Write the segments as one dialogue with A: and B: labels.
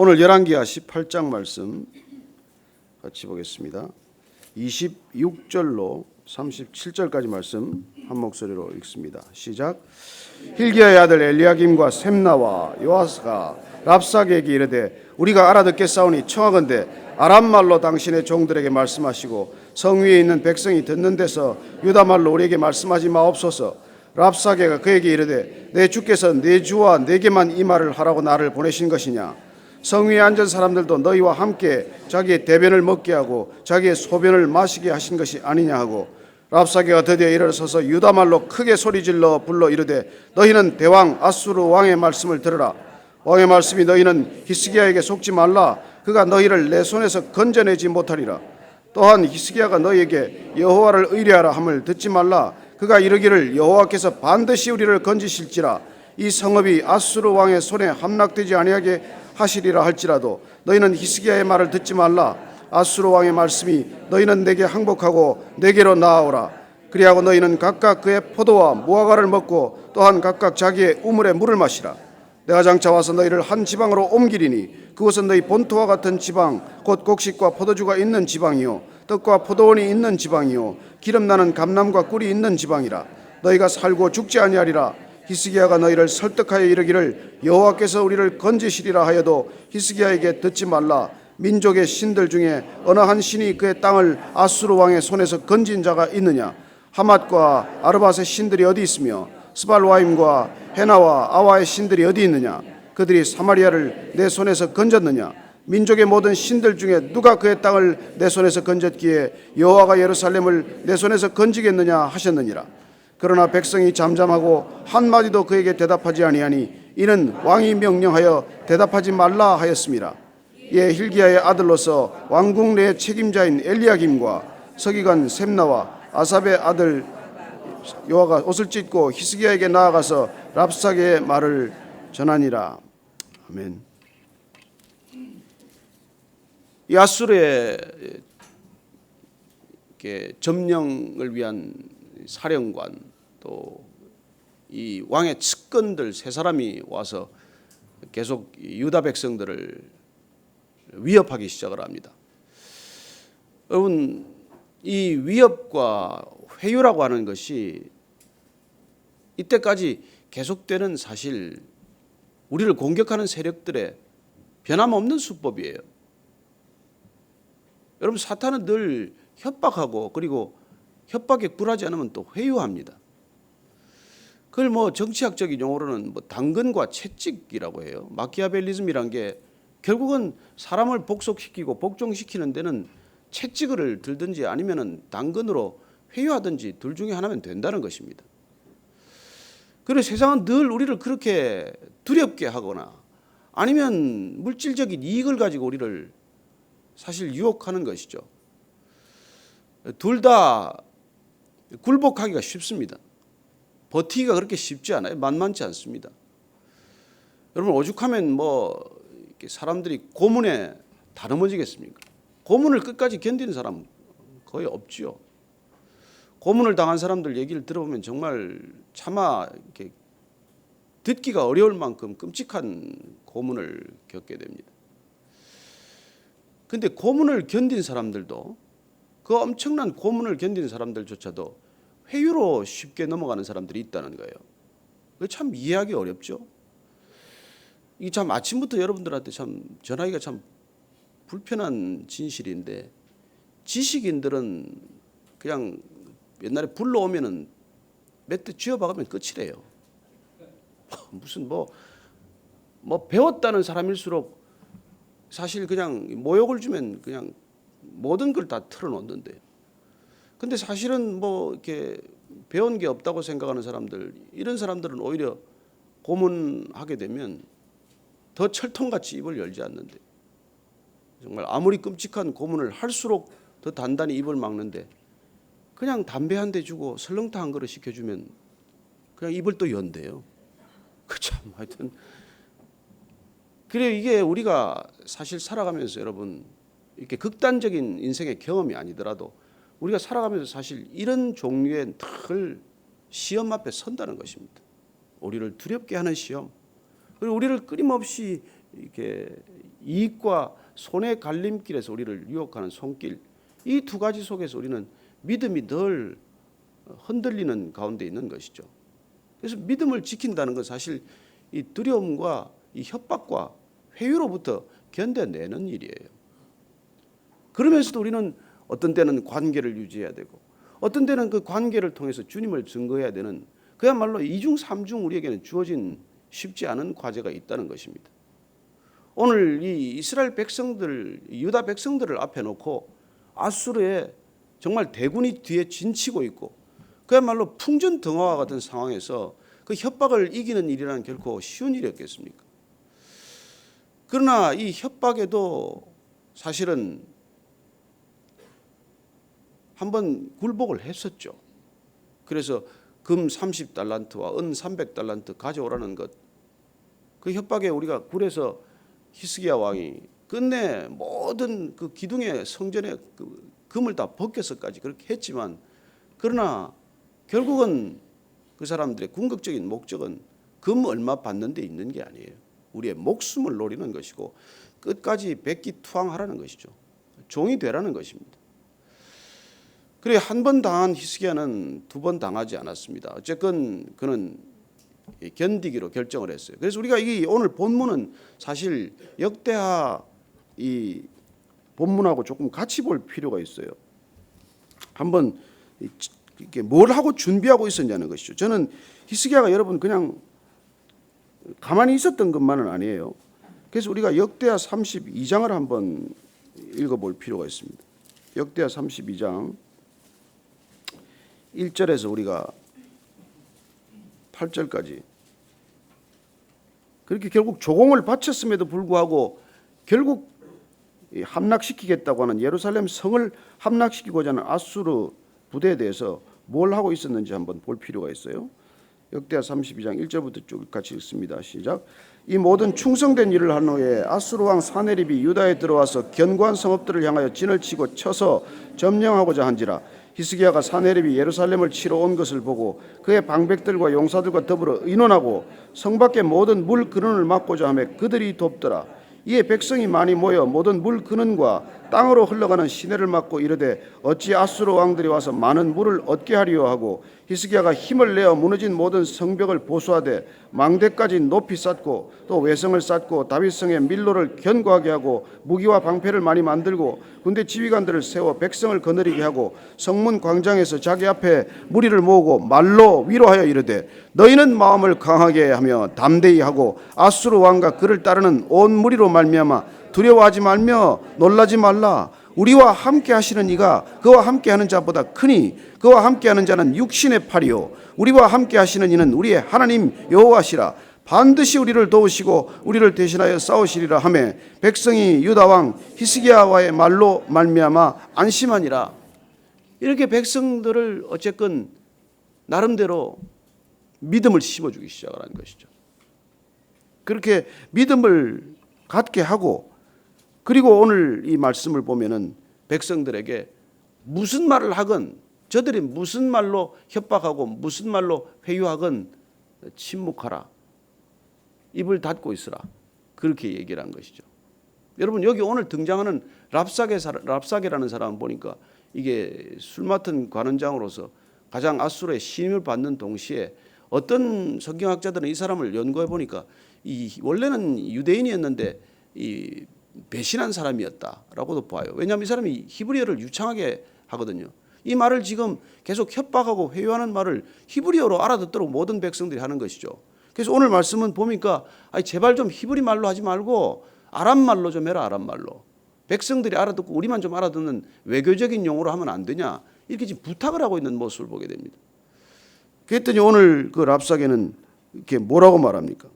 A: 오늘 열왕기하 18장 말씀 같이 보겠습니다. 26절로 37절까지 말씀 한 목소리로 읽습니다. 시작. hil기야의 아들 엘리야김과 셈나와 요아스가 랍사게에게 이르되 우리가 알아듣겠사오니 청하건대 아람 말로 당신의 종들에게 말씀하시고 성 위에 있는 백성이 듣는 데서 유다 말로 우리에게 말씀하지 마옵소서. 랍사게가 그에게 이르되 내 주께서 내 주와 내게만 이 말을 하라고 나를 보내신 것이냐. 성 위에 앉은 사람들도 너희와 함께 자기의 대변을 먹게 하고 자기의 소변을 마시게 하신 것이 아니냐 하고, 랍사게가 드디어 일어서서 유다 말로 크게 소리질러 불러 이르되 너희는 대왕 아수르 왕의 말씀을 들으라. 왕의 말씀이 너희는 히스기야에게 속지 말라. 그가 너희를 내 손에서 건져내지 못하리라. 또한 히스기야가 너희에게 여호와를 의뢰하라 함을 듣지 말라. 그가 이르기를 여호와께서 반드시 우리를 건지실지라. 이 성읍이 아수르 왕의 손에 함락되지 아니하게 하시리라 할지라도 너희는 히스기야의 말을 듣지 말라. 아수르 왕의 말씀이 너희는 내게 항복하고 내게로 나아오라. 그리하고 너희는 각각 그의 포도와 무화과를 먹고 또한 각각 자기의 우물의 물을 마시라. 내가 장차 와서 너희를 한 지방으로 옮기리니 그곳은 너희 본토와 같은 지방 곧 곡식과 포도주가 있는 지방이요 떡과 포도원이 있는 지방이요 기름나는 감람과 꿀이 있는 지방이라. 너희가 살고 죽지 아니하리라. 히스기야가 너희를 설득하여 이르기를 여호와께서 우리를 건지시리라 하여도 히스기야에게 듣지 말라. 민족의 신들 중에 어느 한 신이 그의 땅을 아수르 왕의 손에서 건진 자가 있느냐. 하맛과 아르밧의 신들이 어디 있으며 스발와임과 헤나와 아와의 신들이 어디 있느냐. 그들이 사마리아를 내 손에서 건졌느냐. 민족의 모든 신들 중에 누가 그의 땅을 내 손에서 건졌기에 여호와가 예루살렘을 내 손에서 건지겠느냐 하셨느니라. 그러나 백성이 잠잠하고 한마디도 그에게 대답하지 아니하니 이는 왕이 명령하여 대답하지 말라 하였습니다. 이에 hil기야의 아들로서 왕궁 내 책임자인 엘리야김과 서기관 셈나와 아삽의 아들 요아가 옷을 찢고 히스기야에게 나아가서 랍사게의 말을 전하니라. 아멘. 이 아수르의 점령을 위한 사령관 또 이 왕의 측근들 세 사람이 와서 계속 유다 백성들을 위협하기 시작을 합니다. 여러분, 이 위협과 회유라고 하는 것이 이때까지 계속되는 사실 우리를 공격하는 세력들의 변함없는 수법이에요. 여러분, 사탄은 늘 협박하고 그리고 협박에 굴하지 않으면 또 회유합니다. 그걸 뭐 정치학적인 용어로는 뭐 당근과 채찍이라고 해요. 마키아벨리즘이란 게 결국은 사람을 복속시키고 복종시키는 데는 채찍을 들든지 아니면은 당근으로 회유하든지 둘 중에 하나면 된다는 것입니다. 그래서 세상은 늘 우리를 그렇게 두렵게 하거나 아니면 물질적인 이익을 가지고 우리를 사실 유혹하는 것이죠. 둘 다 굴복하기가 쉽습니다. 버티기가 그렇게 쉽지 않아요. 만만치 않습니다. 여러분, 오죽하면 뭐 사람들이 고문에 다 넘어지겠습니까? 고문을 끝까지 견디는 사람 거의 없지요. 고문을 당한 사람들 얘기를 들어보면 정말 차마 이렇게 듣기가 어려울 만큼 끔찍한 고문을 겪게 됩니다. 그런데 고문을 견딘 사람들도 그 엄청난 고문을 견딘 사람들조차도 회유로 쉽게 넘어가는 사람들이 있다는 거예요. 그게 참 이해하기 어렵죠. 이 참 아침부터 여러분들한테 참 전하기가 참 불편한 진실인데, 지식인들은 그냥 옛날에 불러오면은 몇 대 쥐어박으면 끝이래요. 무슨 뭐 배웠다는 사람일수록 사실 그냥 모욕을 주면 그냥 모든 걸 다 털어놓는데요. 근데 사실은 뭐 이렇게 배운 게 없다고 생각하는 사람들, 이런 사람들은 오히려 고문하게 되면 더 철통같이 입을 열지 않는데, 정말 아무리 끔찍한 고문을 할수록 더 단단히 입을 막는데, 그냥 담배 한 대 주고 설렁탕 한 그릇 시켜주면 그냥 입을 또 연대요. 참 하여튼 그래, 이게 우리가 사실 살아가면서 여러분 이렇게 극단적인 인생의 경험이 아니더라도 우리가 살아가면서 사실 이런 종류의 늘 시험 앞에 선다는 것입니다. 우리를 두렵게 하는 시험, 그리고 우리를 끊임없이 이렇게 이익과 손의 갈림길에서 우리를 유혹하는 손길, 이 두 가지 속에서 우리는 믿음이 늘 흔들리는 가운데 있는 것이죠. 그래서 믿음을 지킨다는 건 사실 이 두려움과 이 협박과 회유로부터 견뎌내는 일이에요. 그러면서도 우리는 어떤 때는 관계를 유지해야 되고 어떤 때는 그 관계를 통해서 주님을 증거해야 되는 그야말로 이중 삼중 우리에게는 주어진 쉽지 않은 과제가 있다는 것입니다. 오늘 이 이스라엘 백성들, 유다 백성들을 앞에 놓고 아수르의 정말 대군이 뒤에 진치고 있고 그야말로 풍전등화와 같은 상황에서 그 협박을 이기는 일이라는 결코 쉬운 일이었겠습니까? 그러나 이 협박에도 사실은 한번 굴복을 했었죠. 그래서 금 30달란트와 은 300달란트 가져오라는 것, 그 협박에 우리가 굴에서 히스기야 왕이 끝내 모든 그 기둥의 성전의 그 금을 다 벗겨서까지 그렇게 했지만, 그러나 결국은 그 사람들의 궁극적인 목적은 금 얼마 받는 데 있는 게 아니에요. 우리의 목숨을 노리는 것이고 끝까지 백기투항하라는 것이죠. 종이 되라는 것입니다. 그래 한 번 당한 히스기야는 두 번 당하지 않았습니다. 어쨌건 그는 견디기로 결정을 했어요. 그래서 우리가 이 오늘 본문은 사실 역대하 이 본문하고 조금 같이 볼 필요가 있어요. 한번 이렇게 뭘 하고 준비하고 있었냐는 것이죠. 저는 히스기야가 여러분 그냥 가만히 있었던 것만은 아니에요. 그래서 우리가 역대하 32장을 한번 읽어볼 필요가 있습니다. 역대하 32장 1절에서 우리가 8절까지 그렇게 결국 조공을 바쳤음에도 불구하고 결국 함락시키겠다고 하는 예루살렘 성을 함락시키고자 하는 아수르 부대에 대해서 뭘 하고 있었는지 한번 볼 필요가 있어요. 역대하 32장 1절부터 쭉 같이 읽습니다. 시작. 이 모든 충성된 일을 한 후에 아수르 왕 사네립이 유다에 들어와서 견고한 성읍들을 향하여 진을 치고 쳐서 점령하고자 한지라. 히스기야가 사네립이 예루살렘을 치러 온 것을 보고 그의 방백들과 용사들과 더불어 의논하고 성 밖의 모든 물 근원을 막고자 하며 그들이 돕더라. 이에 백성이 많이 모여 모든 물 근원과 땅으로 흘러가는 시내를 막고 이르되 어찌 아수르 왕들이 와서 많은 물을 얻게 하리요 하고 히스기야가 힘을 내어 무너진 모든 성벽을 보수하되 망대까지 높이 쌓고 또 외성을 쌓고 다윗성의 밀로를 견고하게 하고 무기와 방패를 많이 만들고 군대 지휘관들을 세워 백성을 거느리게 하고 성문 광장에서 자기 앞에 무리를 모으고 말로 위로하여 이르되 너희는 마음을 강하게 하며 담대히 하고 아수르 왕과 그를 따르는 온 무리로 말미암아 두려워하지 말며 놀라지 말라. 우리와 함께 하시는 이가 그와 함께 하는 자보다 크니 그와 함께 하는 자는 육신의 팔이요 우리와 함께 하시는 이는 우리의 하나님 여호와시라. 반드시 우리를 도우시고 우리를 대신하여 싸우시리라 하매 백성이 유다 왕 히스기야와의 말로 말미암아 안심하니라. 이렇게 백성들을 어쨌건 나름대로 믿음을 심어주기 시작하는 것이죠. 그렇게 믿음을 갖게 하고, 그리고 오늘 이 말씀을 보면은 백성들에게 무슨 말을 하건 저들이 무슨 말로 협박하고 무슨 말로 회유하건 침묵하라. 입을 닫고 있으라. 그렇게 얘기를 한 것이죠. 여러분 여기 오늘 등장하는 랍사게라는 사람은 보니까 이게 술 맡은 관원장으로서 가장 아수르의 신임을 받는 동시에 어떤 성경학자들은 이 사람을 연구해 보니까 이 원래는 유대인이었는데 이 배신한 사람이었다라고도 봐요. 왜냐하면 이 사람이 히브리어를 유창하게 하거든요. 이 말을 지금 계속 협박하고 회유하는 말을 히브리어로 알아듣도록 모든 백성들이 하는 것이죠. 그래서 오늘 말씀은 보니까 제발 좀 히브리 말로 하지 말고 아람 말로 좀 해라. 아람 말로. 백성들이 알아듣고 우리만 좀 알아듣는 외교적인 용어로 하면 안 되냐. 이렇게 지금 부탁을 하고 있는 모습을 보게 됩니다. 그랬더니 오늘 그 랍사게는 이렇게 뭐라고 말합니까?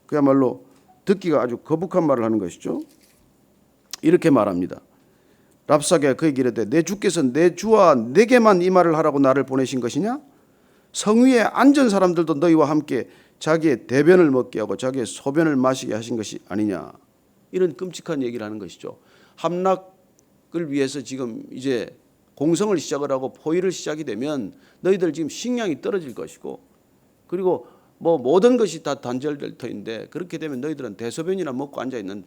A: 그야말로 듣기가 아주 거북한 말을 하는 것이죠. 이렇게 말합니다. 랍사게가 그에게 이르되 내 주께서 내 주와 내게만 이 말을 하라고 나를 보내신 것이냐? 성 위에 앉은 사람들도 너희와 함께 자기의 대변을 먹게 하고 자기의 소변을 마시게 하신 것이 아니냐. 이런 끔찍한 얘기를 하는 것이죠. 함락을 위해서 지금 이제 공성을 시작을 하고 포위를 시작이 되면 너희들 지금 식량이 떨어질 것이고, 그리고 뭐 모든 것이 다 단절될 터인데 그렇게 되면 너희들은 대소변이나 먹고 앉아 있는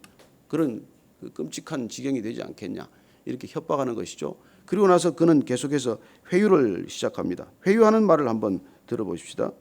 A: 그런 끔찍한 지경이 되지 않겠냐 이렇게 협박하는 것이죠. 그리고 나서 그는 계속해서 회유를 시작합니다. 회유하는 말을 한번 들어보십시다.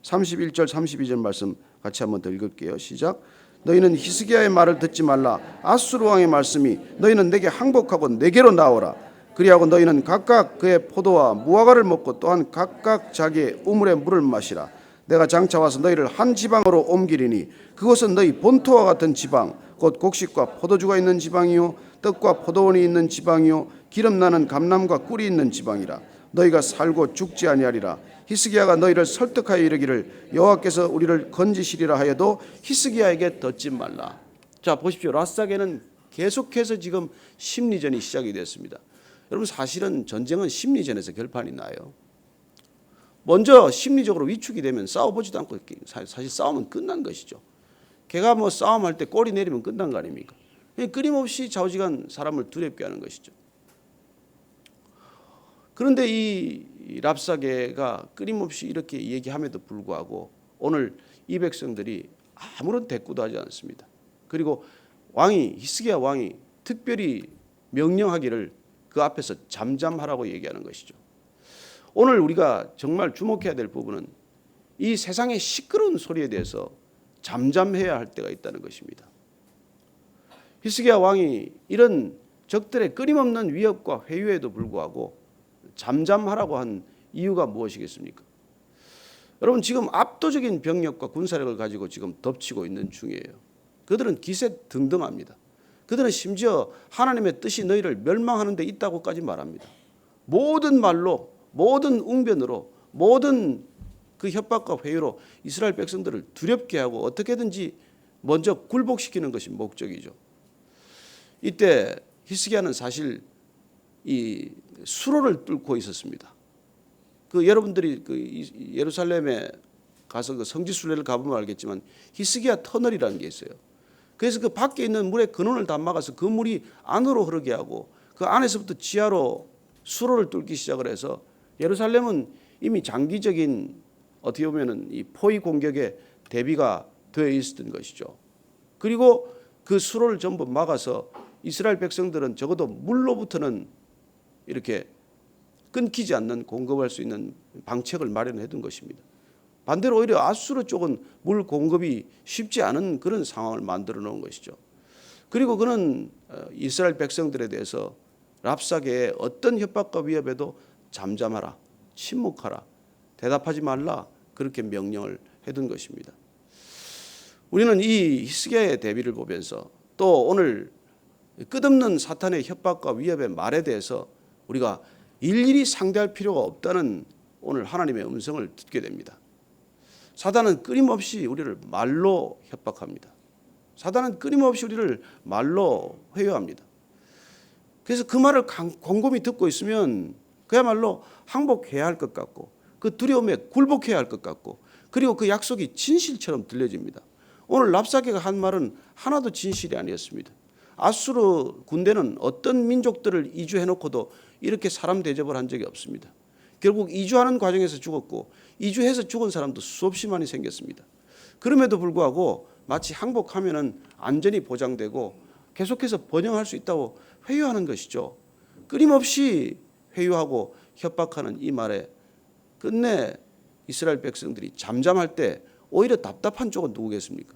A: 31절 32절 말씀 같이 한번 더 읽을게요. 시작. 너희는 히스기야의 말을 듣지 말라. 아수르 왕의 말씀이 너희는 내게 항복하고 내게로 나오라. 그리하고 너희는 각각 그의 포도와 무화과를 먹고 또한 각각 자기의 우물의 물을 마시라. 내가 장차 와서 너희를 한 지방으로 옮기리니 그것은 너희 본토와 같은 지방 곧 곡식과 포도주가 있는 지방이요 떡과 포도원이 있는 지방이요 기름 나는 감람과 꿀이 있는 지방이라. 너희가 살고 죽지 아니하리라. 히스기야가 너희를 설득하여 이르기를 여호와께서 우리를 건지시리라 하여도 히스기야에게 듣지 말라. 자 보십시오. 랍사게는 계속해서 지금 심리전이 시작이 됐습니다. 여러분 사실은 전쟁은 심리전에서 결판이 나요. 먼저 심리적으로 위축이 되면 싸워보지도 않고 사실 싸우면 끝난 것이죠. 걔가 뭐 싸움할 때 꼬리 내리면 끝난 거 아닙니까? 끊임없이 좌우지간 사람을 두렵게 하는 것이죠. 그런데 이 랍사게가 끊임없이 이렇게 얘기함에도 불구하고 오늘 이 백성들이 아무런 대꾸도 하지 않습니다. 그리고 히스기야 왕이 특별히 명령하기를 그 앞에서 잠잠하라고 얘기하는 것이죠. 오늘 우리가 정말 주목해야 될 부분은 이 세상의 시끄러운 소리에 대해서 잠잠해야 할 때가 있다는 것입니다. 히스기야 왕이 이런 적들의 끊임없는 위협과 회유에도 불구하고 잠잠하라고 한 이유가 무엇이겠습니까? 여러분 지금 압도적인 병력과 군사력을 가지고 지금 덮치고 있는 중이에요. 그들은 기세등등합니다. 그들은 심지어 하나님의 뜻이 너희를 멸망하는 데 있다고까지 말합니다. 모든 말로 모든 웅변으로 모든 그 협박과 회유로 이스라엘 백성들을 두렵게 하고 어떻게든지 먼저 굴복시키는 것이 목적이죠. 이때 히스기야는 사실 이 수로를 뚫고 있었습니다. 그 여러분들이 그 예루살렘에 가서 그 성지 순례를 가보면 알겠지만 히스기야 터널이라는 게 있어요. 그래서 그 밖에 있는 물의 근원을 다 막아서 그 물이 안으로 흐르게 하고 그 안에서부터 지하로 수로를 뚫기 시작을 해서 예루살렘은 이미 장기적인 어떻게 보면은 이 포위 공격에 대비가 되어 있었던 것이죠. 그리고 그 수로를 전부 막아서 이스라엘 백성들은 적어도 물로부터는 이렇게 끊기지 않는 공급할 수 있는 방책을 마련해 둔 것입니다. 반대로 오히려 아수르 쪽은 물 공급이 쉽지 않은 그런 상황을 만들어 놓은 것이죠. 그리고 그는 이스라엘 백성들에 대해서 랍사게의 어떤 협박과 위협에도 잠잠하라, 침묵하라, 대답하지 말라 그렇게 명령을 해둔 것입니다. 우리는 이 히스기야의 대비를 보면서 또 오늘 끝없는 사탄의 협박과 위협의 말에 대해서 우리가 일일이 상대할 필요가 없다는 오늘 하나님의 음성을 듣게 됩니다. 사단은 끊임없이 우리를 말로 협박합니다. 사단은 끊임없이 우리를 말로 회유합니다. 그래서 그 말을 곰곰이 듣고 있으면 그야말로 항복해야 할 것 같고 그 두려움에 굴복해야 할 것 같고 그리고 그 약속이 진실처럼 들려집니다. 오늘 랍사게가 한 말은 하나도 진실이 아니었습니다. 아수르 군대는 어떤 민족들을 이주해놓고도 이렇게 사람 대접을 한 적이 없습니다. 결국 이주하는 과정에서 죽었고 이주해서 죽은 사람도 수없이 많이 생겼습니다. 그럼에도 불구하고 마치 항복하면은 안전이 보장되고 계속해서 번영할 수 있다고 회유하는 것이죠. 끊임없이 회유하고 협박하는 이 말에 끝내 이스라엘 백성들이 잠잠할 때 오히려 답답한 쪽은 누구겠습니까?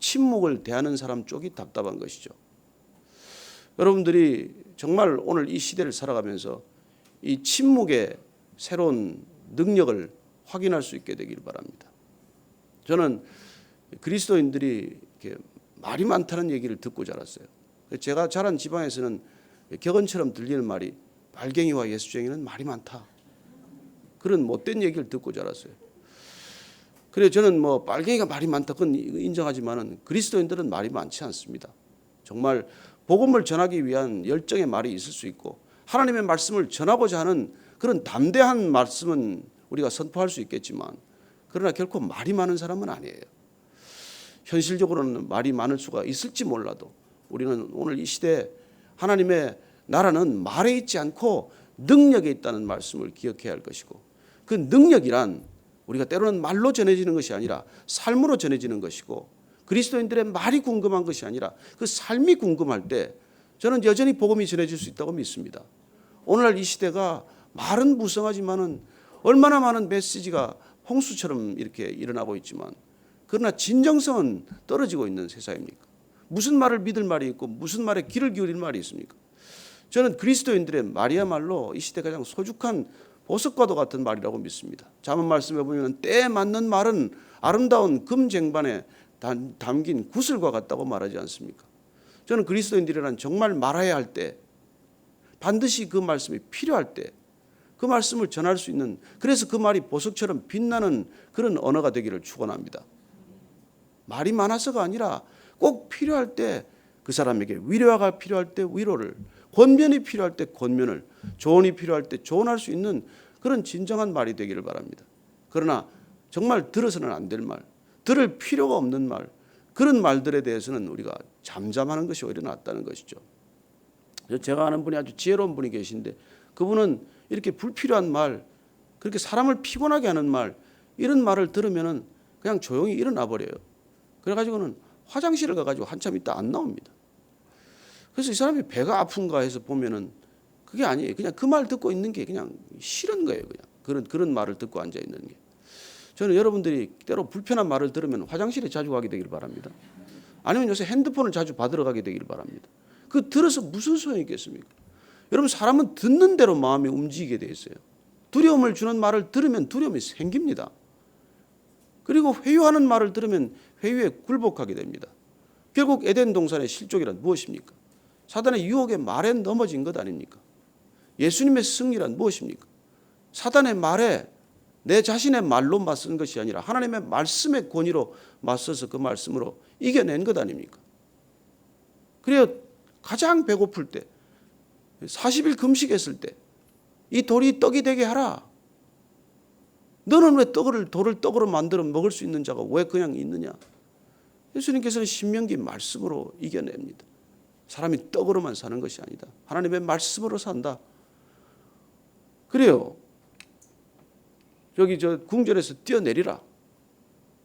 A: 침묵을 대하는 사람 쪽이 답답한 것이죠. 여러분들이 정말 오늘 이 시대를 살아가면서 이 침묵의 새로운 능력을 확인할 수 있게 되기를 바랍니다. 저는 그리스도인들이 이렇게 말이 많다는 얘기를 듣고 자랐어요. 제가 자란 지방에서는 격언처럼 들리는 말이 발갱이와 예수쟁이는 말이 많다. 그런 못된 얘기를 듣고 자랐어요. 그래서 저는 뭐 빨갱이가 말이 많다 그건 인정하지만은 그리스도인들은 말이 많지 않습니다. 정말 복음을 전하기 위한 열정의 말이 있을 수 있고 하나님의 말씀을 전하고자 하는 그런 담대한 말씀은 우리가 선포할 수 있겠지만 그러나 결코 말이 많은 사람은 아니에요. 현실적으로는 말이 많을 수가 있을지 몰라도 우리는 오늘 이 시대에 하나님의 나라는 말에 있지 않고 능력에 있다는 말씀을 기억해야 할 것이고 그 능력이란 우리가 때로는 말로 전해지는 것이 아니라 삶으로 전해지는 것이고, 그리스도인들의 말이 궁금한 것이 아니라 그 삶이 궁금할 때 저는 여전히 복음이 전해질 수 있다고 믿습니다. 오늘날 이 시대가 말은 무성하지만은 얼마나 많은 메시지가 홍수처럼 이렇게 일어나고 있지만, 그러나 진정성은 떨어지고 있는 세상입니까? 무슨 말을 믿을 말이 있고 무슨 말에 귀를 기울일 말이 있습니까? 저는 그리스도인들의 말이야말로 이 시대 가장 소중한 보석과도 같은 말이라고 믿습니다. 잠언 말씀에 보면 때에 맞는 말은 아름다운 금쟁반에 담긴 구슬과 같다고 말하지 않습니까? 저는 그리스도인들이란 정말 말해야 할 때, 반드시 그 말씀이 필요할 때 그 말씀을 전할 수 있는, 그래서 그 말이 보석처럼 빛나는 그런 언어가 되기를 축원합니다. 말이 많아서가 아니라 꼭 필요할 때 그 사람에게 위로가 필요할 때 위로를, 권면이 필요할 때 권면을, 조언이 필요할 때 조언할 수 있는 그런 진정한 말이 되기를 바랍니다. 그러나 정말 들어서는 안 될 말, 들을 필요가 없는 말, 그런 말들에 대해서는 우리가 잠잠하는 것이 오히려 낫다는 것이죠. 제가 아는 분이 아주 지혜로운 분이 계신데, 그분은 이렇게 불필요한 말, 그렇게 사람을 피곤하게 하는 말, 이런 말을 들으면은 그냥 조용히 일어나 버려요. 그래가지고는 화장실을 가가지고 한참 있다 안 나옵니다. 그래서 이 사람이 배가 아픈가 해서 보면은 그게 아니에요. 그냥 그 말 듣고 있는 게 그냥 싫은 거예요. 그냥 그런 말을 듣고 앉아 있는 게. 저는 여러분들이 때로 불편한 말을 들으면 화장실에 자주 가게 되길 바랍니다. 아니면 요새 핸드폰을 자주 받으러 가게 되길 바랍니다. 그 들어서 무슨 소용이 있겠습니까? 여러분, 사람은 듣는 대로 마음이 움직이게 돼 있어요. 두려움을 주는 말을 들으면 두려움이 생깁니다. 그리고 회유하는 말을 들으면 회유에 굴복하게 됩니다. 결국 에덴 동산의 실족이란 무엇입니까? 사단의 유혹의 말에 넘어진 것 아닙니까? 예수님의 승리란 무엇입니까? 사단의 말에 내 자신의 말로 맞선 것이 아니라 하나님의 말씀의 권위로 맞서서 그 말씀으로 이겨낸 것 아닙니까? 그래요, 가장 배고플 때, 40일 금식했을 때 이 돌이 떡이 되게 하라. 너는 왜 돌을 떡으로 만들어 먹을 수 있는 자가 왜 그냥 있느냐? 예수님께서는 신명기 말씀으로 이겨냅니다. 사람이 떡으로만 사는 것이 아니다. 하나님의 말씀으로 산다. 그래요. 저기 궁전에서 뛰어내리라.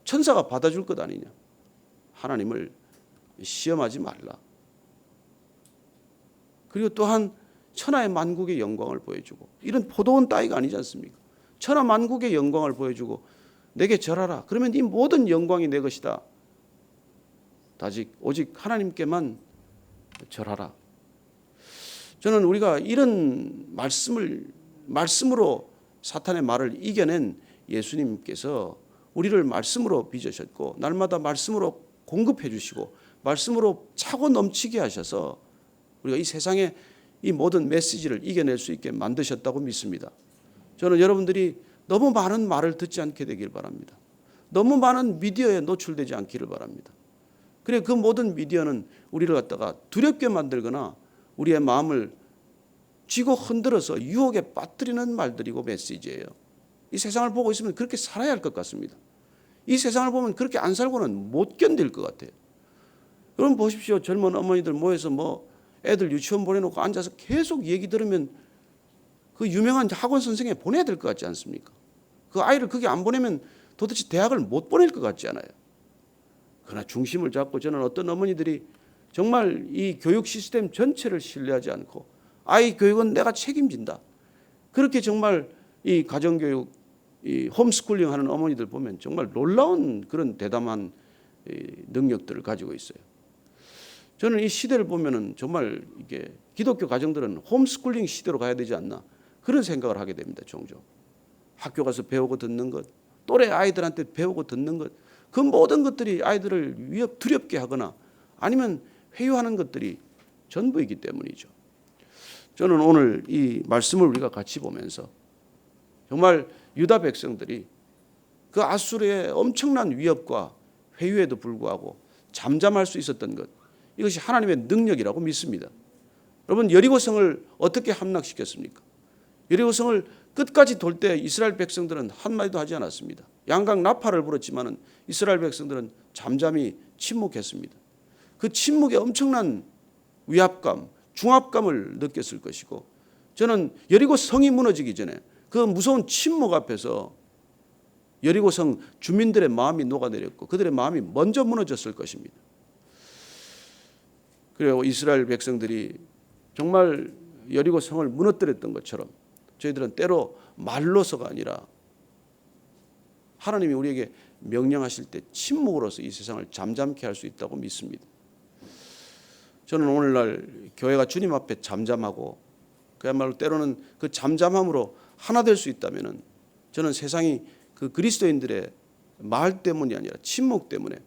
A: 천사가 받아줄 것 아니냐. 하나님을 시험하지 말라. 그리고 또한 천하의 만국의 영광을 보여주고, 이런 포도원 따위가 아니지 않습니까? 천하 만국의 영광을 보여주고 내게 절하라. 그러면 이 모든 영광이 내 것이다. 오직 하나님께만 절하라. 저는 우리가 이런 말씀으로 사탄의 말을 이겨낸 예수님께서 우리를 말씀으로 빚으셨고, 날마다 말씀으로 공급해 주시고 말씀으로 차고 넘치게 하셔서 우리가 이 세상에 이 모든 메시지를 이겨낼 수 있게 만드셨다고 믿습니다. 저는 여러분들이 너무 많은 말을 듣지 않게 되길 바랍니다. 너무 많은 미디어에 노출되지 않기를 바랍니다. 그래, 그 모든 미디어는 우리를 갖다가 두렵게 만들거나 우리의 마음을 쥐고 흔들어서 유혹에 빠뜨리는 말들이고 메시지예요. 이 세상을 보고 있으면 그렇게 살아야 할 것 같습니다. 이 세상을 보면 그렇게 안 살고는 못 견딜 것 같아요. 여러분 보십시오. 젊은 어머니들 모여서 애들 유치원 보내놓고 앉아서 계속 얘기 들으면 그 유명한 학원 선생에 보내야 될 것 같지 않습니까? 그 아이를 그게 안 보내면 도대체 대학을 못 보낼 것 같지 않아요? 그러나 중심을 잡고 저는 어떤 어머니들이 정말 이 교육 시스템 전체를 신뢰하지 않고 아이 교육은 내가 책임진다. 그렇게 정말 이 가정교육, 이 홈스쿨링 하는 어머니들 보면 정말 놀라운 그런 대담한 능력들을 가지고 있어요. 저는 이 시대를 보면은 정말 이게 기독교 가정들은 홈스쿨링 시대로 가야 되지 않나, 그런 생각을 하게 됩니다. 종종 학교 가서 배우고 듣는 것, 또래 아이들한테 배우고 듣는 것, 그 모든 것들이 아이들을 두렵게 하거나 아니면 회유하는 것들이 전부이기 때문이죠. 저는 오늘 이 말씀을 우리가 같이 보면서 정말 유다 백성들이 그 아수르의 엄청난 위협과 회유에도 불구하고 잠잠할 수 있었던 것, 이것이 하나님의 능력이라고 믿습니다. 여러분, 여리고성을 어떻게 함락시켰습니까? 여리고성을 끝까지 돌 때 이스라엘 백성들은 한마디도 하지 않았습니다. 양각 나팔을 불었지만 이스라엘 백성들은 잠잠히 침묵했습니다. 그 침묵의 엄청난 위압감, 중압감을 느꼈을 것이고, 저는 여리고 성이 무너지기 전에 그 무서운 침묵 앞에서 여리고성 주민들의 마음이 녹아내렸고 그들의 마음이 먼저 무너졌을 것입니다. 그리고 이스라엘 백성들이 정말 여리고성을 무너뜨렸던 것처럼 저희들은 때로 말로서가 아니라 하나님이 우리에게 명령하실 때 침묵으로서 이 세상을 잠잠케 할 수 있다고 믿습니다. 저는 오늘날 교회가 주님 앞에 잠잠하고 그야말로 때로는 그 잠잠함으로 하나 될 수 있다면 저는 세상이 그 그리스도인들의 말 때문이 아니라 침묵 때문에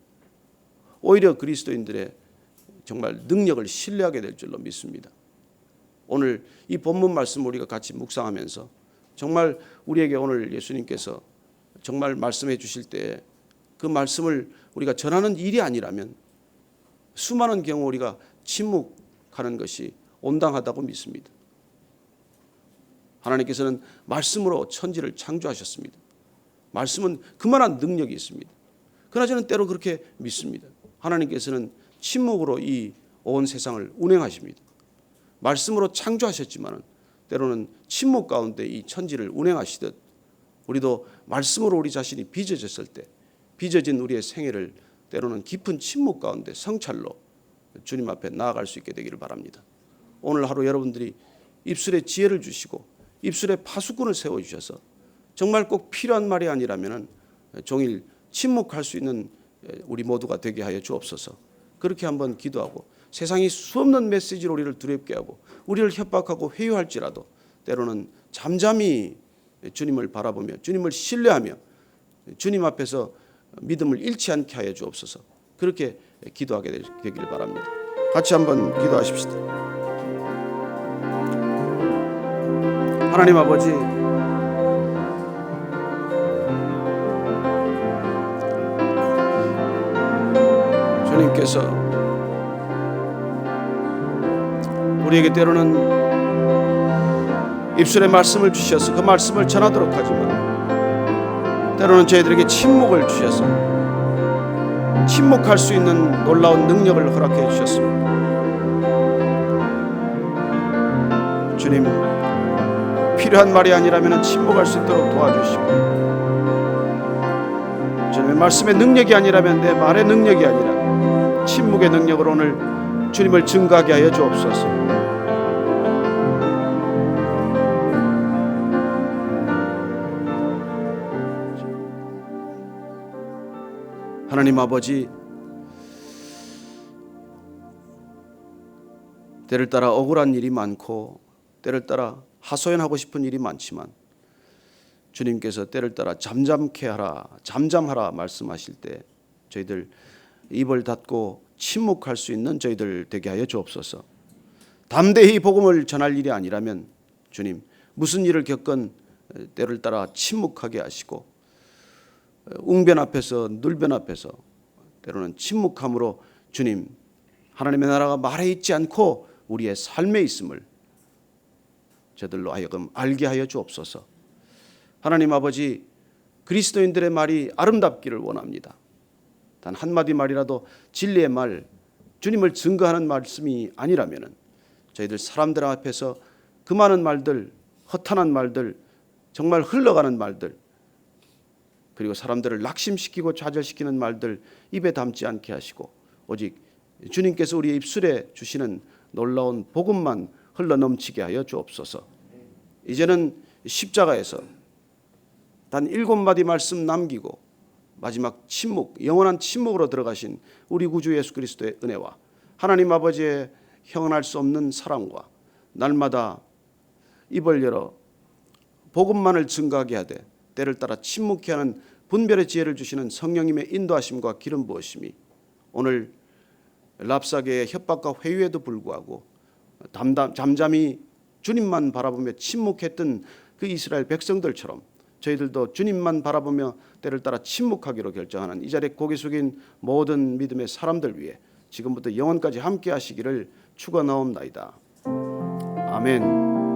A: 오히려 그리스도인들의 정말 능력을 신뢰하게 될 줄로 믿습니다. 오늘 이 본문 말씀 우리가 같이 묵상하면서 정말 우리에게 오늘 예수님께서 정말 말씀해 주실 때 그 말씀을 우리가 전하는 일이 아니라면 수많은 경우 우리가 침묵하는 것이 온당하다고 믿습니다. 하나님께서는 말씀으로 천지를 창조하셨습니다. 말씀은 그만한 능력이 있습니다. 그러나 저는 때로 그렇게 믿습니다. 하나님께서는 침묵으로 이 온 세상을 운행하십니다. 말씀으로 창조하셨지만 때로는 침묵 가운데 이 천지를 운행하시듯 우리도 말씀으로 우리 자신이 빚어졌을 때 빚어진 우리의 생애를 때로는 깊은 침묵 가운데 성찰로 주님 앞에 나아갈 수 있게 되기를 바랍니다. 오늘 하루 여러분들이 입술에 지혜를 주시고 입술에 파수꾼을 세워주셔서 정말 꼭 필요한 말이 아니라면 종일 침묵할 수 있는 우리 모두가 되게 하여 주옵소서. 그렇게 한번 기도하고 세상이 수없는 메시지로 우리를 두렵게 하고 우리를 협박하고 회유할지라도 때로는 잠잠히 주님을 바라보며 주님을 신뢰하며 주님 앞에서 믿음을 잃지 않게 하여 주옵소서. 그렇게 기도하게 되기를 바랍니다. 같이 한번 기도하십시다. 하나님 아버지, 주님께서 우리에게 때로는 입술에 말씀을 주셔서 그 말씀을 전하도록 하지만 때로는 저희들에게 침묵을 주셔서 침묵할 수 있는 놀라운 능력을 허락해 주셨습니다. 주님, 필요한 말이 아니라면 침묵할 수 있도록 도와주시고 주님의 말씀의 능력이 아니라면 내 말의 능력이 아니라 침묵의 능력으로 오늘 주님을 증거하게 하여 주옵소서. 하나님 아버지, 때를 따라 억울한 일이 많고 때를 따라 하소연하고 싶은 일이 많지만 주님께서 때를 따라 잠잠케 하라, 잠잠하라 말씀하실 때 저희들 입을 닫고 침묵할 수 있는 저희들 되게 하여 주옵소서. 담대히 복음을 전할 일이 아니라면 주님, 무슨 일을 겪건 때를 따라 침묵하게 하시고 웅변 앞에서 눌변 앞에서 때로는 침묵함으로 주님, 하나님의 나라가 말에 있지 않고 우리의 삶에 있음을 저들로 하여금 알게 하여 주옵소서. 하나님 아버지, 그리스도인들의 말이 아름답기를 원합니다. 단 한마디 말이라도 진리의 말, 주님을 증거하는 말씀이 아니라면 저희들 사람들 앞에서 그 많은 말들, 허탄한 말들, 정말 흘러가는 말들, 그리고 사람들을 낙심시키고 좌절시키는 말들 입에 담지 않게 하시고 오직 주님께서 우리의 입술에 주시는 놀라운 복음만 흘러넘치게 하여 주옵소서. 이제는 십자가에서 단 7마디 말씀 남기고 마지막 침묵, 영원한 침묵으로 들어가신 우리 구주 예수 그리스도의 은혜와 하나님 아버지의 형언할 수 없는 사랑과 날마다 입을 열어 복음만을 증거하게 하되 때를 따라 침묵케 하는 분별의 지혜를 주시는 성령님의 인도하심과 기름 부으심이 오늘 랍사계의 협박과 회유에도 불구하고 잠잠히 주님만 바라보며 침묵했던 그 이스라엘 백성들처럼 저희들도 주님만 바라보며 때를 따라 침묵하기로 결정하는 이 자리에 고개 숙인 모든 믿음의 사람들 위해 지금부터 영원까지 함께 하시기를 축원하옵나이다. 아멘.